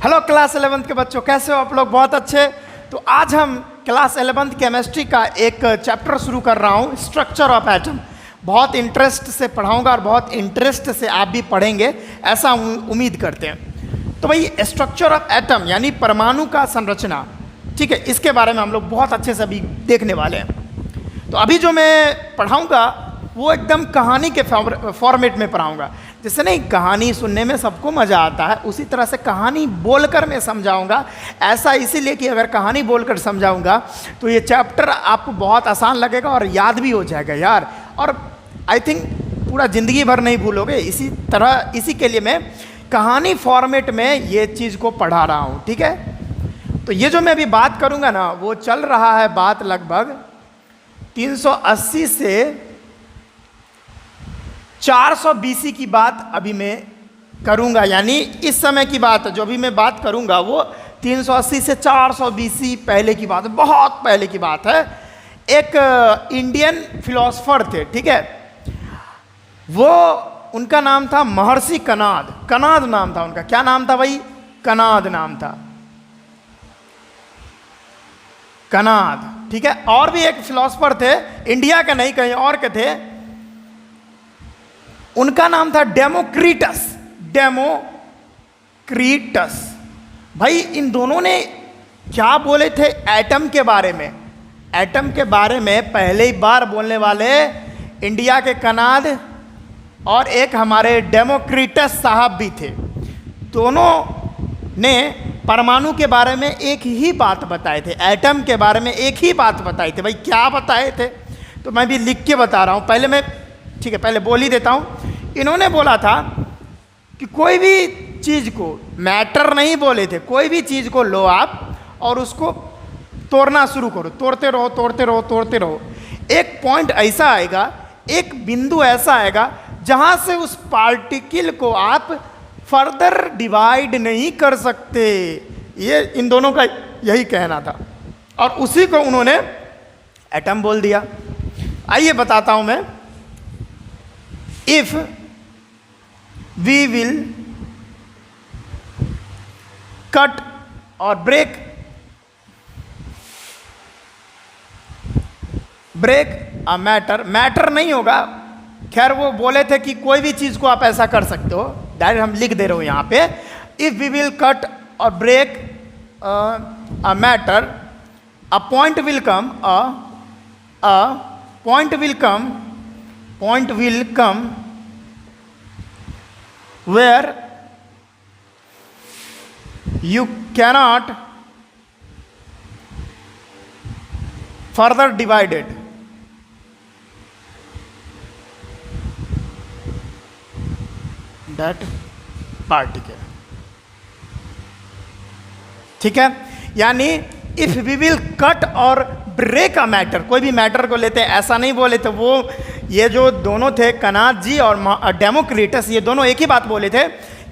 Hello class 11th के बच्चों, कैसे हो आप लोग? बहुत अच्छे। तो आज हम क्लास 11th केमिस्ट्री का एक चैप्टर शुरू कर रहा हूँ, स्ट्रक्चर ऑफ एटम। बहुत इंटरेस्ट से पढ़ाऊंगा और बहुत इंटरेस्ट से आप भी पढ़ेंगे, ऐसा उम्मीद करते हैं। तो भाई स्ट्रक्चर ऑफ एटम यानी परमाणु का संरचना, ठीक है, इसके बारे में हम लोग बहुत अच्छे से अभी देखने वाले हैं। तो अभी जो मैं पढ़ाऊंगा वो एकदम कहानी के फॉर्मेट में पढ़ाऊंगा। जैसे नहीं कहानी सुनने में सबको मज़ा आता है, उसी तरह से कहानी बोलकर मैं समझाऊंगा। ऐसा इसीलिए कि अगर कहानी बोलकर समझाऊंगा तो ये चैप्टर आपको बहुत आसान लगेगा और याद भी हो जाएगा यार, और आई थिंक पूरा ज़िंदगी भर नहीं भूलोगे। इसी तरह इसी के लिए मैं कहानी फॉर्मेट में ये चीज़ को पढ़ा रहा हूँ, ठीक है। तो ये जो मैं अभी बात करूँगा ना, वो चल रहा है बात लगभग 380 से 400 BC की बात अभी मैं करूंगा, यानी इस समय की बात है। जो भी मैं बात करूंगा वो 380 से 400 BC पहले की बात है, बहुत पहले की बात है। एक इंडियन फिलोसफर थे, ठीक है, वो उनका नाम था महर्षि कणाद। कणाद नाम था उनका। क्या नाम था भाई? कणाद नाम था, कणाद, ठीक है। और भी एक फिलोसफर थे, इंडिया के नहीं कहीं और के थे, उनका नाम था डेमोक्रिटस। डेमोक्रिटस। भाई इन दोनों ने क्या बोले थे एटम के बारे में? एटम के बारे में पहले ही बार बोलने वाले इंडिया के कणाद और एक हमारे डेमोक्रिटस साहब भी थे। दोनों ने परमाणु के बारे में एक ही बात बताए थे, एटम के बारे में एक ही बात बताई थी। भाई क्या बताए थे तो मैं भी लिख के बता रहा हूँ। पहले मैं, ठीक है, पहले बोल ही देता हूँ। इन्होंने बोला था कि कोई भी चीज़ को, मैटर नहीं बोले थे, कोई भी चीज़ को लो आप और उसको तोड़ना शुरू करो, तोड़ते रहो तोड़ते रहो तोड़ते रहो। एक पॉइंट ऐसा आएगा, एक बिंदु ऐसा आएगा जहाँ से उस पार्टिकल को आप फर्दर डिवाइड नहीं कर सकते। ये इन दोनों का यही कहना था और उसी को उन्होंने एटम बोल दिया। आइए बताता हूँ मैं। If we will cut or break a matter, matter नहीं होगा, खैर वो बोले थे कि कोई भी चीज़ को आप ऐसा कर सकते हो, डायरेक्ट हम लिख दे रहे हो यहाँ पे। इफ वी विल कट और break a matter, a point will come, a point will come where you cannot further divide it. That particle, ठीक है। यानी इफ वी विल कट और ब्रेक अ मैटर, कोई भी मैटर को लेते हैं, ऐसा नहीं बोले थे वो। ये जो दोनों थे कणाद जी और डेमोक्रिटस, ये दोनों एक ही बात बोले थे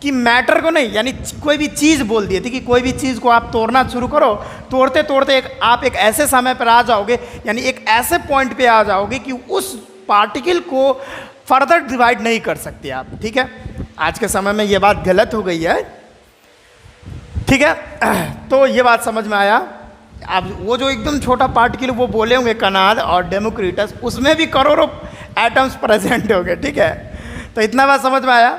कि मैटर को नहीं, यानी कोई भी चीज़ बोल दिए थे कि कोई भी चीज़ को आप तोड़ना शुरू करो, तोड़ते तोड़ते आप एक ऐसे समय पर आ जाओगे, यानी एक ऐसे पॉइंट पे आ जाओगे कि उस पार्टिकल को फर्दर डिवाइड नहीं कर सकते आप, ठीक है। आज के समय में ये बात गलत हो गई है, ठीक है। तो ये बात समझ में आया। अब वो जो एकदम छोटा पार्टिकल वो बोले होंगे कणाद और डेमोक्रिटस, उसमें भी करोड़ों एटम्स प्रेजेंट हो गए, ठीक है। तो इतना बात समझ में आया।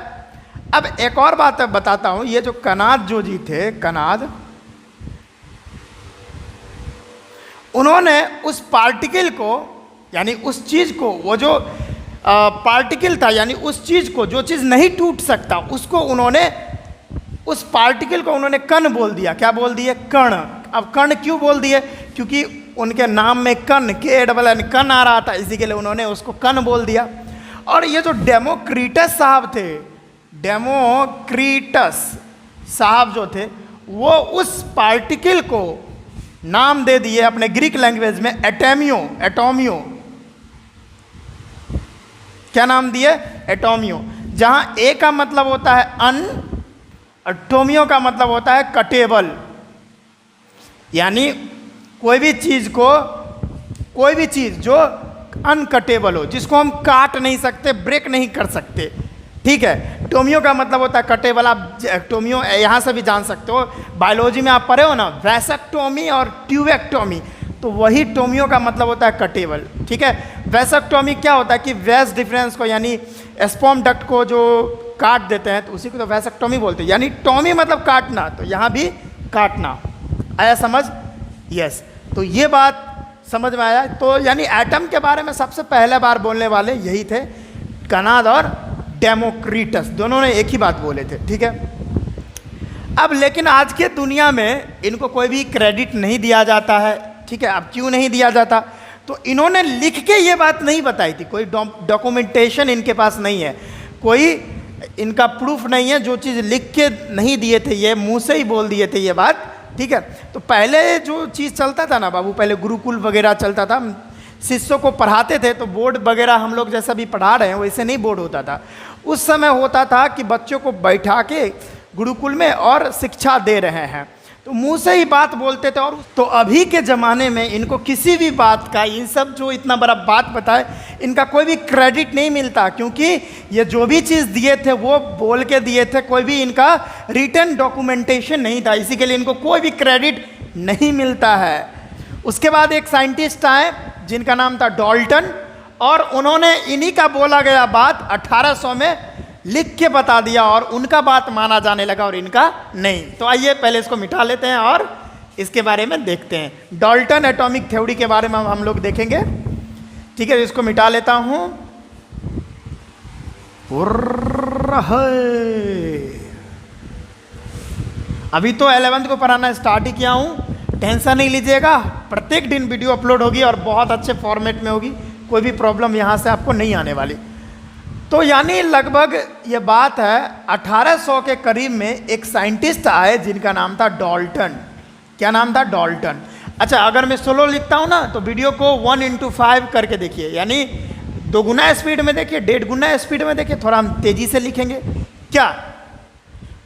अब एक और बात बताता हूँ। ये जो कणाद जो जी थे, कणाद, उन्होंने उस पार्टिकल को, यानी उस चीज़ को, वो जो पार्टिकल था, यानी उस चीज़ को, जो चीज़ नहीं टूट सकता, उसको उन्होंने, उस पार्टिकल को उन्होंने कण बोल दिया। क्या बोल दिए? कण। अब कण क्यों बोल दिए? क्योंकि उनके नाम में कण, KN कण आ रहा था, इसी के लिए उन्होंने उसको कण बोल दिया। और ये जो डेमोक्रिटस साहब थे, डेमोक्रिटस साहब जो थे, वो उस पार्टिकल को नाम दे दिए अपने ग्रीक लैंग्वेज में एटोमियो। एटोमियो, क्या नाम दिए? एटोमियो। जहाँ ए का मतलब होता है अन, एटोमियो का मतलब होता है कटेबल, यानी कोई भी चीज़ को, कोई भी चीज़ जो अनकटेबल हो, जिसको हम काट नहीं सकते, ब्रेक नहीं कर सकते, ठीक है। टोमियो का मतलब होता है कटे वाला, टोमियो यहाँ से भी जान सकते हो, बायोलॉजी में आप पढ़े हो ना, वैसेक्टोमी और ट्यूबेक्टोमी, तो वही टोमियो का मतलब होता है कटेबल। ठीक है। वैसेक्टोमी क्या होता है कि वेस डिफरेंस को यानी स्पर्म डक्ट को जो काट देते हैं तो उसी को तो वैसेक्टोमी बोलते हैं, यानी टोमी मतलब काटना, तो यहाँ भी काटना। आया समझ? यस। तो ये बात समझ में आया। तो यानी एटम के बारे में सबसे पहले बार बोलने वाले यही थे, कनाद और डेमोक्रिटस, दोनों ने एक ही बात बोले थे। ठीक है। अब लेकिन आज के दुनिया में इनको कोई भी क्रेडिट नहीं दिया जाता है। ठीक है। अब क्यों नहीं दिया जाता? तो इन्होंने लिख के ये बात नहीं बताई थी, कोई डॉक्यूमेंटेशन इनके पास नहीं है, कोई इनका प्रूफ नहीं है, जो चीज़ लिख के नहीं दिए थे, ये मुंह से ही बोल दिए थे ये बात। ठीक है। तो पहले जो चीज़ चलता था ना बाबू, पहले गुरुकुल वगैरह चलता था, शिष्यों को पढ़ाते थे, तो बोर्ड वगैरह हम लोग जैसा भी पढ़ा रहे हैं वैसे नहीं बोर्ड होता था। उस समय होता था कि बच्चों को बैठा के गुरुकुल में और शिक्षा दे रहे हैं, तो मुंह से ही बात बोलते थे। और तो अभी के ज़माने में इनको किसी भी बात का, इन सब जो इतना बड़ा बात बताए, इनका कोई भी क्रेडिट नहीं मिलता, क्योंकि ये जो भी चीज़ दिए थे वो बोल के दिए थे, कोई भी इनका रिटन डॉक्यूमेंटेशन नहीं था, इसी के लिए इनको कोई भी क्रेडिट नहीं मिलता है। उसके बाद एक साइंटिस्ट आए जिनका नाम था डॉल्टन, और उन्होंने इन्हीं का बोला गया बात 1800 में लिख के बता दिया, और उनका बात माना जाने लगा और इनका नहीं। तो आइए पहले इसको मिटा लेते हैं और इसके बारे में देखते हैं। डॉल्टन एटॉमिक थ्योरी के बारे में हम लोग देखेंगे। ठीक है। इसको मिटा लेता हूं। अभी तो 11th को पढ़ाना स्टार्ट ही किया हूं, टेंशन नहीं लीजिएगा, प्रत्येक दिन वीडियो अपलोड होगी और बहुत अच्छे फॉर्मेट में होगी, कोई भी प्रॉब्लम यहाँ से आपको नहीं आने वाली। तो यानी लगभग ये बात है 1800 के करीब में एक साइंटिस्ट आए जिनका नाम था डॉल्टन। क्या नाम था? डॉल्टन। अच्छा, अगर मैं स्लो लिखता हूँ ना तो वीडियो को 1:5 करके देखिए, यानी 2 गुना स्पीड में देखिए, 1.5 गुना स्पीड में देखिए, थोड़ा हम तेजी से लिखेंगे क्या।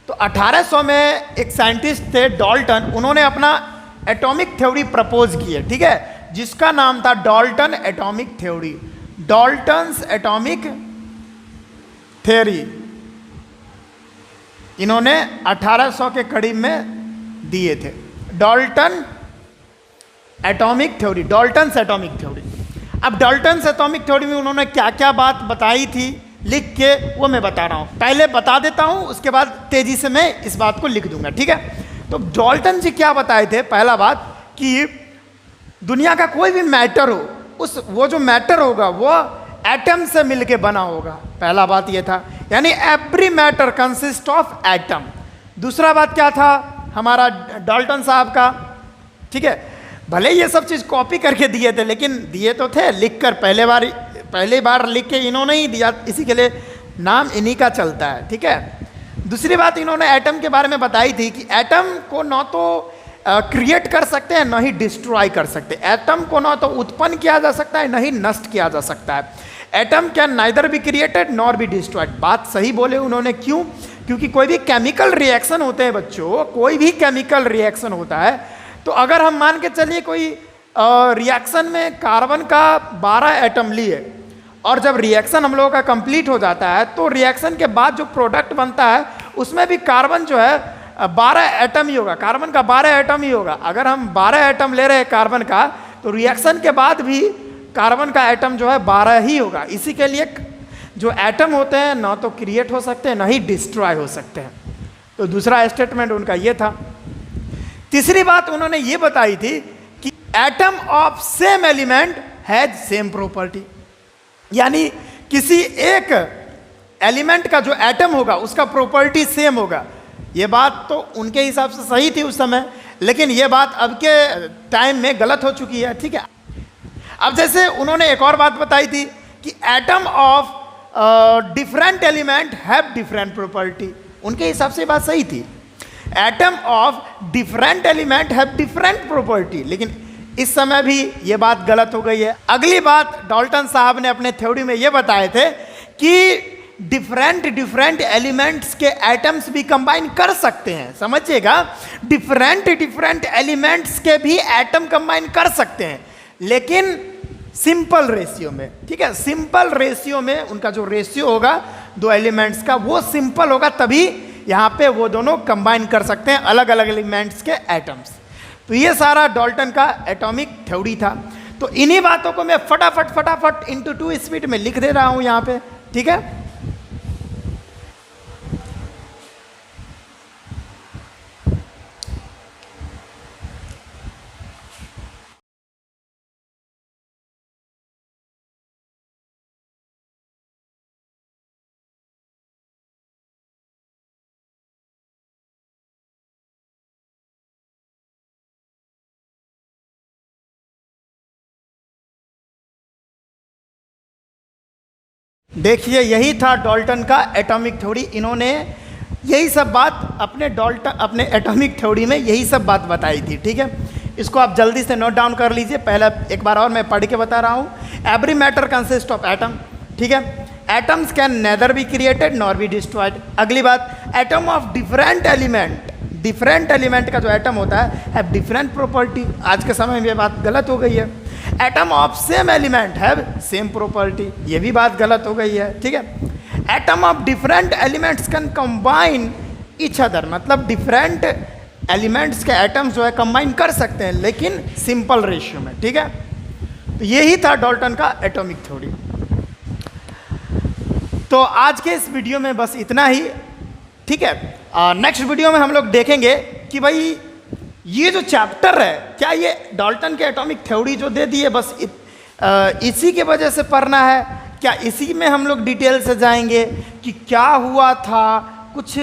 तो 1800 में एक साइंटिस्ट थे डॉल्टन, उन्होंने अपना एटॉमिक थ्योरी प्रपोज की है। ठीक है। जिसका नाम था Dalton atomic theory, Dalton's atomic theory. इन्होंने 1800 के करीब में दिए थे Dalton atomic theory, Dalton's atomic theory. अब डॉल्टन्स एटॉमिक थ्योरी में उन्होंने क्या क्या बात बताई थी लिख के, वो मैं बता रहा हूँ। पहले बता देता हूँ, उसके बाद तेजी से मैं इस बात को लिख दूंगा। ठीक है। तो डॉल्टन जी क्या बताए थे? पहला बात कि दुनिया का कोई भी मैटर हो, वो जो मैटर होगा वो एटम से मिलके बना होगा। पहला बात ये था, यानी every matter consist of atom. दूसरा बात क्या था हमारा डॉल्टन साहब का? ठीक है। भले ये सब चीज़ कॉपी करके दिए थे, लेकिन दिए तो थे लिख कर, पहले बार लिख के इन्होंने ही दिया, इसी के लिए नाम इन्हीं का चलता है। ठीक है। दूसरी बात इन्होंने एटम के बारे में बताई थी कि एटम को न तो क्रिएट कर सकते हैं, न ही डिस्ट्रॉय कर सकते। एटम को न तो उत्पन्न किया जा सकता है, न ही नष्ट किया जा सकता है। Atom can neither be created nor be destroyed. बात सही बोले उन्होंने। क्यों? क्योंकि कोई भी केमिकल रिएक्शन होते हैं बच्चों, कोई भी केमिकल रिएक्शन होता है, तो अगर हम मान के चलिए कोई रिएक्शन में कार्बन का 12 एटम लिए, और जब रिएक्शन हम लोगों का कंप्लीट हो जाता है तो रिएक्शन के बाद जो प्रोडक्ट बनता है उसमें भी कार्बन जो है 12 एटम ही होगा, कार्बन का 12 एटम ही होगा। अगर हम 12 एटम ले रहे हैं कार्बन का, तो रिएक्शन के बाद भी कार्बन का एटम जो है 12 ही होगा। इसी के लिए जो एटम होते हैं ना तो क्रिएट हो सकते हैं, ना ही डिस्ट्रॉय हो सकते हैं। तो दूसरा स्टेटमेंट उनका ये था। तीसरी बात उन्होंने ये बताई थी कि atom of same element has same property, यानी किसी एक एलिमेंट का जो एटम होगा उसका प्रॉपर्टी सेम होगा। ये बात तो उनके हिसाब से सही थी उस समय, लेकिन ये बात अब के टाइम में गलत हो चुकी है। ठीक है। अब जैसे उन्होंने एक और बात बताई थी कि atom of different element have different property. उनके हिसाब से बात सही थी, atom of different element have different property, लेकिन इस समय भी ये बात गलत हो गई है। अगली बात डॉल्टन साहब ने अपने थ्योरी में ये बताए थे कि डिफरेंट एलिमेंट्स के एटम्स भी कंबाइन कर सकते हैं। समझिएगा, डिफरेंट एलिमेंट्स के भी एटम कंबाइन कर सकते हैं, लेकिन सिंपल रेशियो में। ठीक है। सिंपल रेशियो में उनका जो रेशियो होगा दो एलिमेंट्स का, वो सिंपल होगा तभी यहाँ पे वो दोनों कंबाइन कर सकते हैं अलग अलग एलिमेंट्स के एटम्स। तो ये सारा डाल्टन का एटॉमिक थ्योरी था। तो इन्हीं बातों को मैं फटाफट इंटू 2 स्पीड में लिख दे रहा हूँ यहाँ पे, ठीक है। देखिए यही था डाल्टन का एटॉमिक थ्योरी। इन्होंने यही सब बात अपने एटॉमिक थ्योरी में यही सब बात बताई थी, ठीक है। इसको आप जल्दी से नोट डाउन कर लीजिए। पहला एक बार और मैं पढ़ के बता रहा हूँ। Every matter consist of atom, ठीक है। Atoms can nether be created nor be destroyed. अगली बात, atom of different element, different element का जो एटम होता है हैव डिफरेंट प्रॉपर्टी। आज के समय में ये बात गलत हो गई है। Atom of same element have same property, ये भी बात गलत हो गई है, ठीक है। Atom of different elements can combine each other, मतलब डिफरेंट एलिमेंट्स के एटम्स जो है कंबाइन कर सकते हैं लेकिन सिंपल रेशियो में, ठीक है। तो यही था डाल्टन का एटॉमिक थ्योरी। तो आज के इस वीडियो में बस इतना ही, ठीक है। नेक्स्ट वीडियो में हम लोग देखेंगे कि भाई ये जो चैप्टर है, क्या ये डाल्टन के एटॉमिक थ्योरी जो दे दी है बस इसी के वजह से पढ़ना है, क्या इसी में हम लोग डिटेल से जाएंगे कि क्या हुआ था, कुछ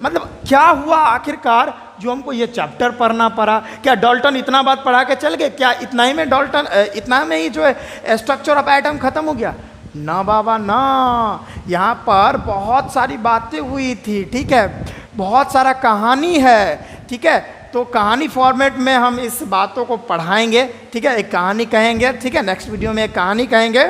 मतलब क्या हुआ आखिरकार जो हमको ये चैप्टर पढ़ना पड़ा। क्या डाल्टन इतना बात पढ़ा के चल गए, क्या इतना ही में डाल्टन इतना में ही जो है स्ट्रक्चर ऑफ एटम खत्म हो गया? ना बाबा ना, यहाँ पर बहुत सारी बातें हुई थी, ठीक है। बहुत सारा कहानी है, ठीक है। तो कहानी फॉर्मेट में हम इस बातों को पढ़ाएंगे, ठीक है। एक कहानी कहेंगे, ठीक है। नेक्स्ट वीडियो में एक कहानी कहेंगे,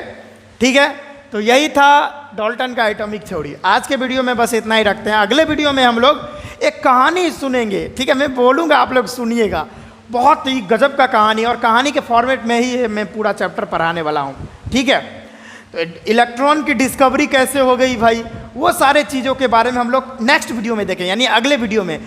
ठीक है। तो यही था डाल्टन का एटॉमिक थ्योरी। आज के वीडियो में बस इतना ही रखते हैं। अगले वीडियो में हम लोग एक कहानी सुनेंगे, ठीक है। मैं बोलूँगा, आप लोग सुनिएगा। बहुत ही गजब का कहानी, और कहानी के फॉर्मेट में ही मैं पूरा चैप्टर पढ़ाने वाला हूँ, ठीक है। तो इलेक्ट्रॉन की डिस्कवरी कैसे हो गई भाई, वो सारे चीज़ों के बारे में हम लोग नेक्स्ट वीडियो में देखें, यानी अगले वीडियो में।